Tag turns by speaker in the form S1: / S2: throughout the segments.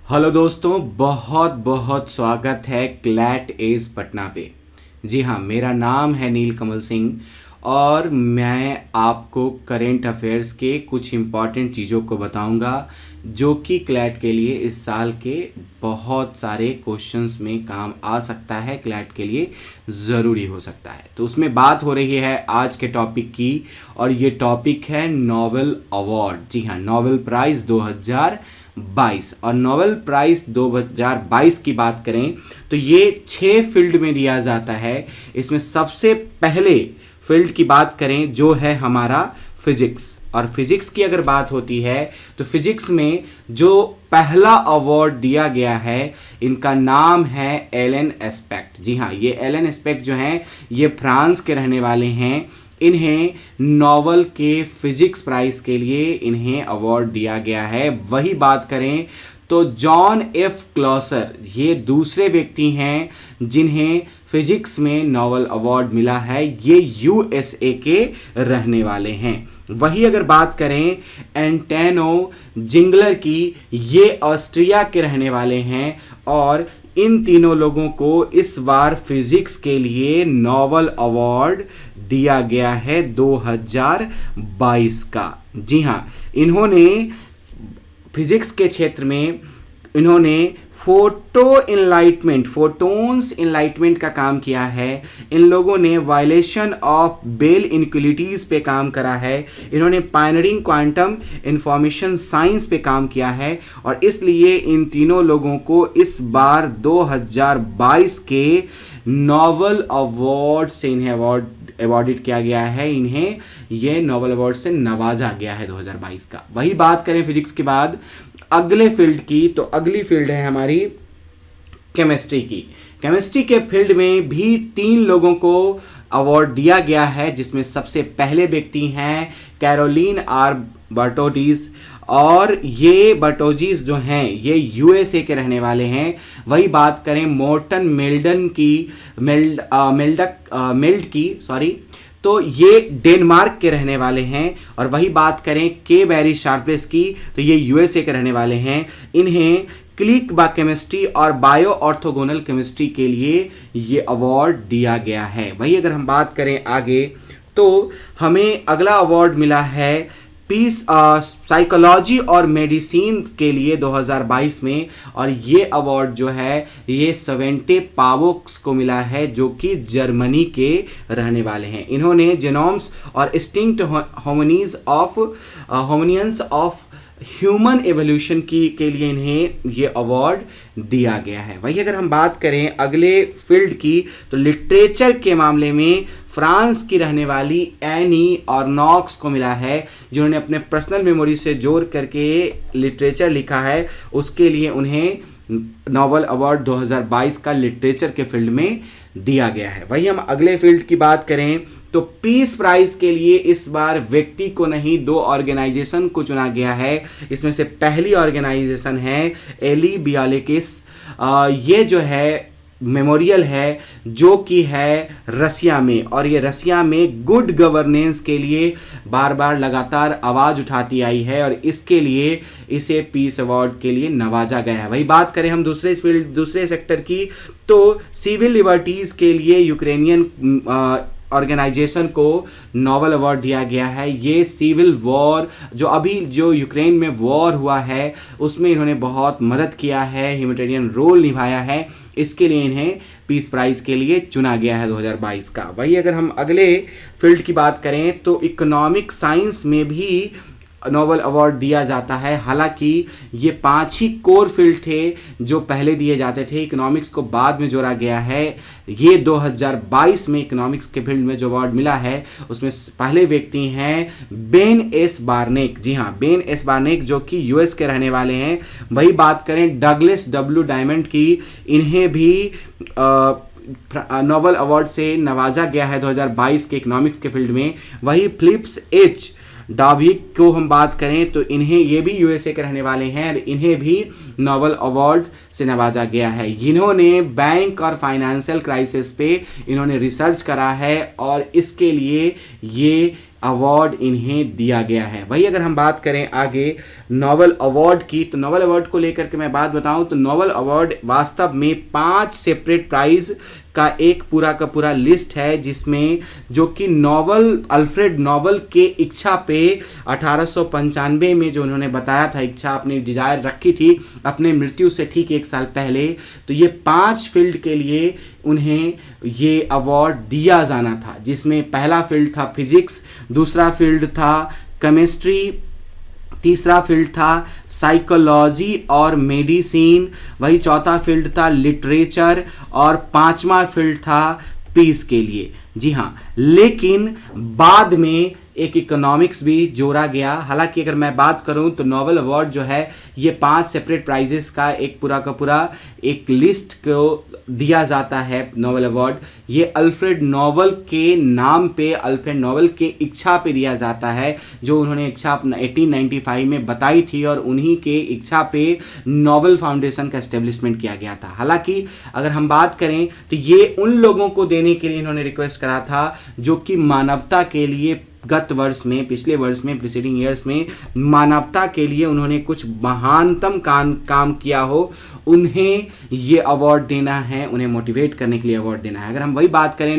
S1: Hello दोस्तों, बहुत बहुत स्वागत है क्लैट एज पटना पे। जी हाँ, मेरा नाम है नील कमल सिंह और मैं आपको करेंट अफेयर्स के कुछ इम्पॉर्टेंट चीज़ों को बताऊंगा जो कि क्लैट के लिए इस साल के बहुत सारे क्वेश्चंस में काम आ सकता है, क्लैट के लिए ज़रूरी हो सकता है। तो उसमें बात हो रही है आज के टॉपिक की और ये टॉपिक है नोबेल अवार्ड। जी हाँ, नोबेल प्राइज़ 2022। और नोबेल प्राइज़ 2022 की बात करें तो ये 6 फील्ड में दिया जाता है। इसमें सबसे पहले फील्ड की बात करें जो है हमारा फिजिक्स, और फिजिक्स की अगर बात होती है तो फिजिक्स में जो पहला अवार्ड दिया गया है इनका नाम है एलन एस्पेक्ट। जी हाँ, ये एलन एस्पेक्ट जो हैं ये फ्रांस के रहने वाले हैं। इन्हें नोबेल के फिजिक्स प्राइज के लिए इन्हें अवार्ड दिया गया है। वही बात करें तो जॉन एफ क्लॉसर ये दूसरे व्यक्ति हैं जिन्हें फिजिक्स में नोबेल अवार्ड मिला है। ये यूएसए के रहने वाले हैं। वही अगर बात करें एंटेनो जिंगलर की, ये ऑस्ट्रिया के रहने वाले हैं और इन तीनों लोगों को इस बार फिजिक्स के लिए नोबेल अवार्ड दिया गया है 2022 का। जी हाँ, इन्होंने फिजिक्स के क्षेत्र में इन्होंने फोटोन्स इनलाइटमेंट का काम किया है। इन लोगों ने वायलेशन ऑफ बेल इनक्वलिटीज़ पे काम करा है। इन्होंने पायनियरिंग क्वांटम इंफॉर्मेशन साइंस पे काम किया है और इसलिए इन तीनों लोगों को इस बार 2022 के नोबेल अवार्ड से इन्हें अवॉर्डेड किया गया है। इन्हें यह नोबेल अवार्ड से नवाजा गया है 2022 का। वही बात करें फिजिक्स के बाद अगले फील्ड की, तो अगली फील्ड है हमारी केमिस्ट्री की। केमिस्ट्री के फील्ड में भी 3 लोगों को अवार्ड दिया गया है, जिसमें सबसे पहले व्यक्ति हैं कैरोलीन आर बर्टोटीज, और ये बर्टोजीज जो हैं ये यूएसए के रहने वाले हैं। वही बात करें मोर्टन मेल्ड की तो ये डेनमार्क के रहने वाले हैं। और वही बात करें के बैरी शार्प्लेस की, तो ये यूएसए के रहने वाले हैं। इन्हें क्लिक बायोकेमिस्ट्री और बायो ऑर्थोगोनल केमिस्ट्री के लिए ये अवार्ड दिया गया है। वही अगर हम बात करें आगे तो हमें अगला अवार्ड मिला है पीस साइकोलॉजी और मेडिसिन के लिए 2022 में, और ये अवार्ड जो है ये सवेंटे पावोक्स को मिला है जो कि जर्मनी के रहने वाले हैं। इन्होंने जेनोम्स और एक्सटिंक्ट होमिनियंस ऑफ ह्यूमन एवोल्यूशन के लिए इन्हें ये अवार्ड दिया गया है। वही अगर हम बात करें अगले फील्ड की तो लिटरेचर के मामले में फ्रांस की रहने वाली एनी ऑर्नॉक्स को मिला है, जिन्होंने अपने पर्सनल मेमोरी से जोड़ करके लिटरेचर लिखा है। उसके लिए उन्हें नोबेल अवार्ड 2022 का लिटरेचर के फील्ड में दिया गया है। वही हम अगले फील्ड की बात करें तो पीस प्राइज के लिए इस बार व्यक्ति को नहीं 2 ऑर्गेनाइजेशन को चुना गया है। इसमें से पहली ऑर्गेनाइजेशन है एली बियालिकिस। ये जो है मेमोरियल है जो कि है रसिया में, और ये रसिया में गुड गवर्नेंस के लिए बार बार लगातार आवाज़ उठाती आई है और इसके लिए इसे पीस अवार्ड के लिए नवाजा गया है। वही बात करें हम दूसरे सेक्टर की तो सिविल लिबर्टीज़ के लिए यूक्रेनियन ऑर्गेनाइजेशन को नोबेल अवार्ड दिया गया है। ये सिविल वॉर जो यूक्रेन में वॉर हुआ है उसमें इन्होंने बहुत मदद किया है, ह्यूमैनिटेरियन रोल निभाया है, इसके लिए इन्हें पीस प्राइज़ के लिए चुना गया है 2022 का। वही अगर हम अगले फील्ड की बात करें तो इकोनॉमिक साइंस में भी नोबेल अवार्ड दिया जाता है। हालांकि ये 5 ही कोर फील्ड थे जो पहले दिए जाते थे, इकोनॉमिक्स को बाद में जोड़ा गया है। ये 2022 में इकोनॉमिक्स के फील्ड में जो अवार्ड मिला है उसमें पहले व्यक्ति हैं बेन एस बार्नेक। जी हाँ, बेन एस बार्नेक जो कि यूएस के रहने वाले हैं। वही बात करें डगलस डब्ल्यू डायमंड की, इन्हें भी नोबेल अवार्ड से नवाजा गया है 2022 के इकोनॉमिक्स के फील्ड में। वही फिलिप्स एच डाविक को हम बात करें तो इन्हें ये भी यूएसए के रहने वाले हैं और इन्हें भी नोबेल अवार्ड से नवाजा गया है। जिन्होंने बैंक और फाइनेंशियल क्राइसिस पे इन्होंने रिसर्च करा है और इसके लिए ये अवार्ड इन्हें दिया गया है। वही अगर हम बात करें आगे नोबेल अवार्ड की, तो नोबेल अवार्ड को लेकर के मैं बात बताऊं तो नोबेल अवार्ड वास्तव में 5 सेपरेट प्राइज का एक पूरा का पूरा लिस्ट है, जिसमें जो कि नोबेल अल्फ्रेड नोबेल के इच्छा पे 1895 में जो उन्होंने बताया था, इच्छा अपनी डिजायर रखी थी अपने मृत्यु से ठीक 1 साल पहले, तो ये 5 फील्ड के लिए उन्हें ये अवार्ड दिया जाना था, जिसमें पहला फील्ड था फिजिक्स, दूसरा फील्ड था केमिस्ट्री, तीसरा फील्ड था साइकोलॉजी और मेडिसिन, वही चौथा फील्ड था लिटरेचर और पांचवा फील्ड था पीस के लिए। जी हाँ, लेकिन बाद में एक इकोनॉमिक्स भी जोड़ा गया। हालांकि अगर मैं बात करूं तो नोबेल अवार्ड जो है ये 5 सेपरेट प्राइजेस का एक पूरा का पूरा एक लिस्ट को दिया जाता है। नोबेल अवार्ड ये अल्फ्रेड नोबेल के नाम पे, अल्फ्रेड नोबेल के इच्छा पे दिया जाता है, जो उन्होंने इच्छा अपना 1895 में बताई थी और उन्हीं के इच्छा पे नोबेल फाउंडेशन का एस्टेब्लिशमेंट किया गया था। हालांकि अगर हम बात करें तो ये उन लोगों को देने के लिए इन्होंने रिक्वेस्ट करा था जो कि मानवता के लिए गत वर्ष में, पिछले वर्ष में, प्रीसीडिंग ईयर्स में मानवता के लिए उन्होंने कुछ महानतम काम किया हो, उन्हें ये अवार्ड देना है, उन्हें मोटिवेट करने के लिए अवार्ड देना है। अगर हम वही बात करें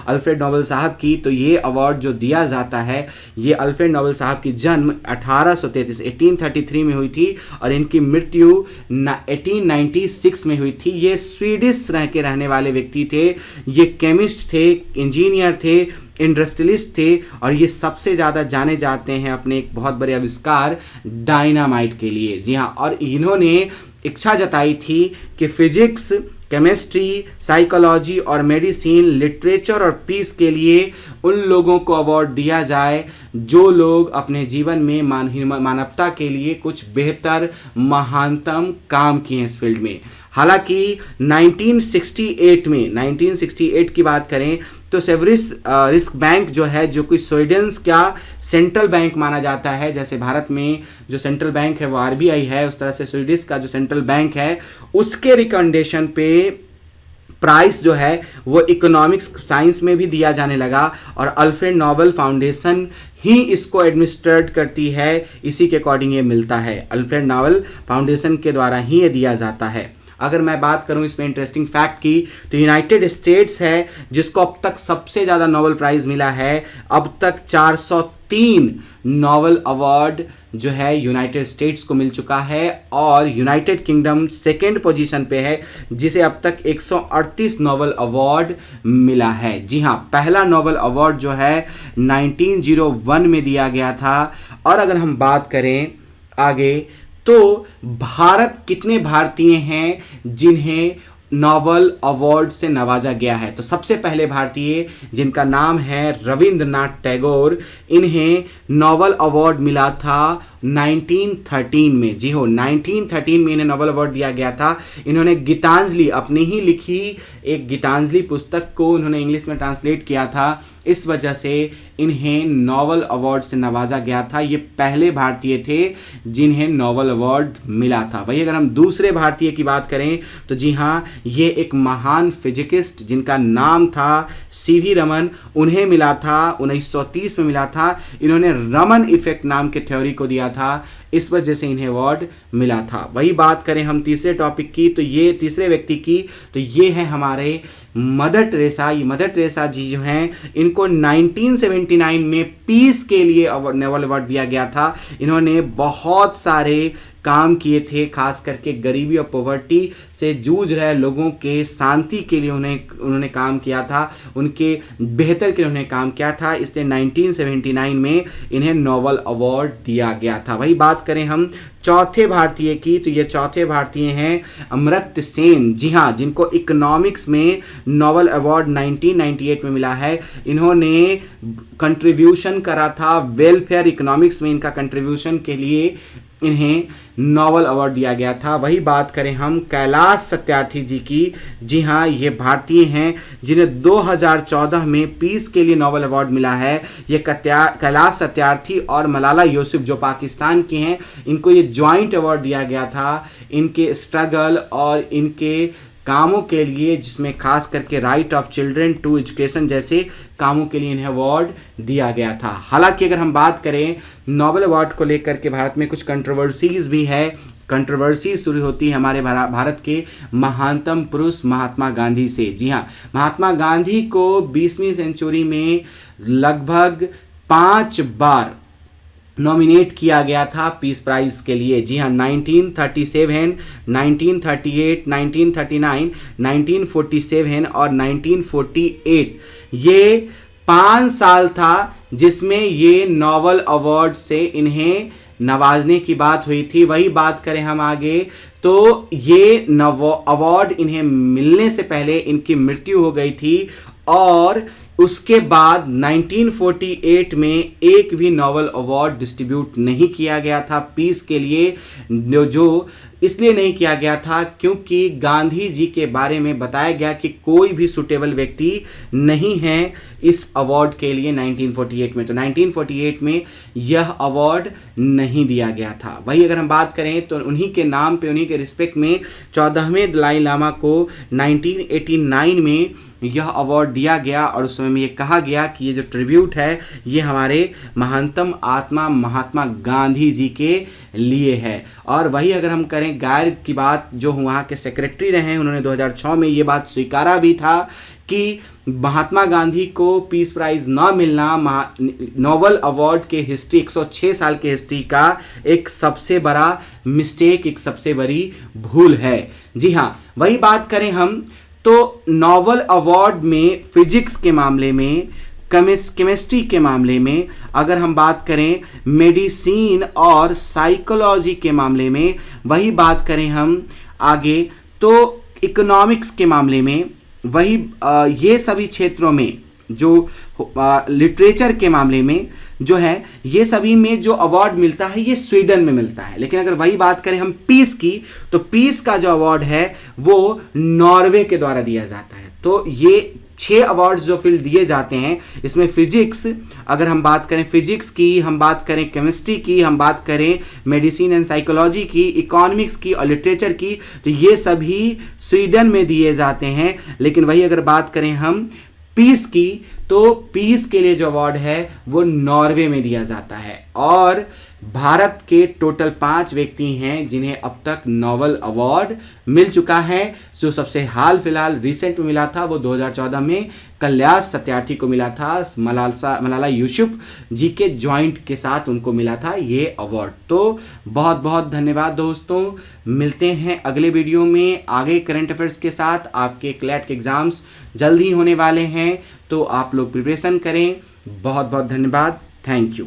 S1: अल्फ्रेड नोबेल साहब की, तो ये अवार्ड जो दिया जाता है, ये अल्फ्रेड नोबेल साहब की जन्म 1833 में हुई थी और इनकी मृत्यु 1896 में हुई थी। ये स्वीडिश रहने वाले व्यक्ति थे, ये केमिस्ट थे, इंजीनियर थे, इंडस्ट्रियलिस्ट थे और ये सबसे ज़्यादा जाने जाते हैं अपने एक बहुत बड़े आविष्कार डायनामाइट के लिए। जी हाँ, और इन्होंने इच्छा जताई थी कि फिजिक्स, केमिस्ट्री, साइकोलॉजी और मेडिसिन, लिटरेचर और पीस के लिए उन लोगों को अवार्ड दिया जाए जो लोग अपने जीवन में मानवता के लिए कुछ बेहतर महानतम काम किए हैं इस फील्ड में। हालांकि 1968 की बात करें तो सेवरिस रिस्क बैंक जो है, जो कि स्वीडन का सेंट्रल बैंक माना जाता है, जैसे भारत में जो सेंट्रल बैंक है वो आरबीआई है, उस तरह से स्वीडन का जो सेंट्रल बैंक है उसके रिकमेंडेशन पे प्राइस जो है वो इकोनॉमिक्स साइंस में भी दिया जाने लगा और अल्फ्रेड नोबेल फाउंडेशन ही इसको एडमिनिस्ट्रेट करती है, इसी के अकॉर्डिंग ये मिलता है, अल्फ्रेड नोबेल फाउंडेशन के द्वारा ही ये दिया जाता है। अगर मैं बात करूं इसमें इंटरेस्टिंग फैक्ट की, तो यूनाइटेड स्टेट्स है जिसको अब तक सबसे ज़्यादा नोबेल प्राइज़ मिला है। अब तक 403 नोबेल अवार्ड जो है यूनाइटेड स्टेट्स को मिल चुका है और यूनाइटेड किंगडम सेकेंड पोजीशन पे है, जिसे अब तक 138 नोबेल अवार्ड मिला है। जी हाँ, पहला नोबेल अवार्ड जो है 1901 में दिया गया था। और अगर हम बात करें आगे तो भारत कितने भारतीय हैं जिन्हें नोबेल अवार्ड से नवाजा गया है, तो सबसे पहले भारतीय जिनका नाम है रविंद्रनाथ टैगोर, इन्हें नोबेल अवार्ड मिला था 1913 में। जी हो, 1913 में इन्हें नोबेल अवार्ड दिया गया था। इन्होंने गीतांजलि, अपनी ही लिखी एक गीतांजलि पुस्तक को उन्होंने इंग्लिश में ट्रांसलेट किया था, इस वजह से इन्हें नोबेल अवार्ड से नवाजा गया था। ये पहले भारतीय थे जिन्हें नोबेल अवार्ड मिला था। वही अगर हम दूसरे भारतीय की बात करें तो जी हाँ, ये एक महान फिजिकिस्ट जिनका नाम था सीवी रमन, उन्हें मिला था 1930 में मिला था। इन्होंने रमन इफेक्ट नाम के थ्योरी को दिया था, इस वजह से इन्हें अवार्ड मिला था। वही बात करें हम तीसरे टॉपिक की, तो ये तीसरे व्यक्ति की, तो ये है हमारे मदर टेरेसा। ये मदर टेरेसा जी जो हैं, इनको 1979 में पीस के लिए नोबेल अवार्ड दिया गया था। इन्होंने बहुत सारे काम किए थे, खास करके गरीबी और पॉवर्टी से जूझ रहे लोगों के शांति के लिए उन्होंने काम किया था, उनके बेहतर के लिए उन्होंने काम किया था, इसलिए 1979 में इन्हें नोबेल अवार्ड दिया गया था। वही बात करें हम चौथे भारतीय की, तो ये चौथे भारतीय हैं अमर्त्य सेन। जी हाँ, जिनको इकोनॉमिक्स में नोबेल अवार्ड 1998 में मिला है। इन्होंने कंट्रीब्यूशन करा था वेलफेयर इकोनॉमिक्स में, इनका कंट्रीब्यूशन के लिए इन्हें नोबेल अवार्ड दिया गया था। वही बात करें हम कैलाश सत्यार्थी जी की। जी हाँ, ये भारतीय हैं जिन्हें 2014 में पीस के लिए नोबेल अवार्ड मिला है। ये कैलाश सत्यार्थी और मलाला यूसुफ जो पाकिस्तान के हैं, इनको ये ज्वाइंट अवार्ड दिया गया था। इनके स्ट्रगल और इनके कामों के लिए, जिसमें खास करके right of children to education जैसे कामों के लिए इन्हें अवार्ड दिया गया था। हालांकि अगर हम बात करें नोबेल अवार्ड को लेकर के भारत में कुछ कंट्रोवर्सीज भी है। कंट्रोवर्सी शुरू होती है हमारे भारत के महानतम पुरुष महात्मा गांधी से। जी हाँ, महात्मा गांधी को 20वीं सेंचुरी में लगभग 5 बार नॉमिनेट किया गया था पीस प्राइज के लिए। जी हाँ, 1937, 1938, 1939, 1947 और 1948 ये 5 साल था जिसमें ये नोबेल अवार्ड से इन्हें नवाजने की बात हुई थी। वही बात करें हम आगे तो ये अवार्ड इन्हें मिलने से पहले इनकी मृत्यु हो गई थी और उसके बाद 1948 में एक भी नोबेल अवार्ड डिस्ट्रीब्यूट नहीं किया गया था पीस के लिए। जो इसलिए नहीं किया गया था क्योंकि गांधी जी के बारे में बताया गया कि कोई भी सुटेबल व्यक्ति नहीं है इस अवार्ड के लिए 1948 में। तो 1948 में यह अवार्ड नहीं दिया गया था। वही अगर हम बात करें तो उन्हीं के नाम पे, उन्हीं के रिस्पेक्ट में 14वें दलाई लामा को 1989 में यह अवार्ड दिया गया और उस समय में ये कहा गया कि ये जो ट्रिब्यूट है ये हमारे महानतम आत्मा महात्मा गांधी जी के लिए है। और वही अगर हम करें गायर की बात, जो वहाँ के सेक्रेटरी रहे हैं, उन्होंने 2006 में ये बात स्वीकारा भी था कि महात्मा गांधी को पीस प्राइज न मिलना नोबेल अवार्ड के हिस्ट्री 106 साल के हिस्ट्री का एक सबसे बड़ा मिस्टेक, एक सबसे बड़ी भूल है। जी हाँ, वही बात करें हम तो नोबेल अवार्ड में फिजिक्स के मामले में, केमिस्ट्री के मामले में, अगर हम बात करें मेडिसिन और साइकोलॉजी के मामले में, वही बात करें हम आगे तो इकोनॉमिक्स के मामले में, वही ये सभी क्षेत्रों में जो लिटरेचर के मामले में जो है ये सभी में जो अवार्ड मिलता है ये स्वीडन में मिलता है। लेकिन अगर वही बात करें हम पीस की तो पीस का जो अवार्ड है वो नॉर्वे के द्वारा दिया जाता है। तो ये 6 अवार्ड्स जो फिर दिए जाते हैं, इसमें फिजिक्स, अगर हम बात करें फिजिक्स की, हम बात करें केमिस्ट्री की, हम बात करें मेडिसिन एंड साइकोलॉजी की, इकोनॉमिक्स की और लिटरेचर की, तो ये सभी स्वीडन में दिए जाते हैं। लेकिन वही अगर बात करें हम पीस की तो पीस के लिए जो अवार्ड है वो नॉर्वे में दिया जाता है। और भारत के टोटल 5 व्यक्ति हैं जिन्हें अब तक नोबेल अवार्ड मिल चुका है। जो सबसे हाल फिलहाल रिसेंट में मिला था वो 2014 में कैलाश सत्यार्थी को मिला था। मलाला यूसुफजई के जॉइंट के साथ उनको मिला था ये अवार्ड। तो बहुत बहुत धन्यवाद दोस्तों, मिलते हैं अगले वीडियो में आगे करंट अफेयर्स के साथ। आपके क्लैट के एग्जाम्स जल्द ही होने वाले हैं तो आप लोग प्रिपरेशन करें। बहुत बहुत धन्यवाद, थैंक यू।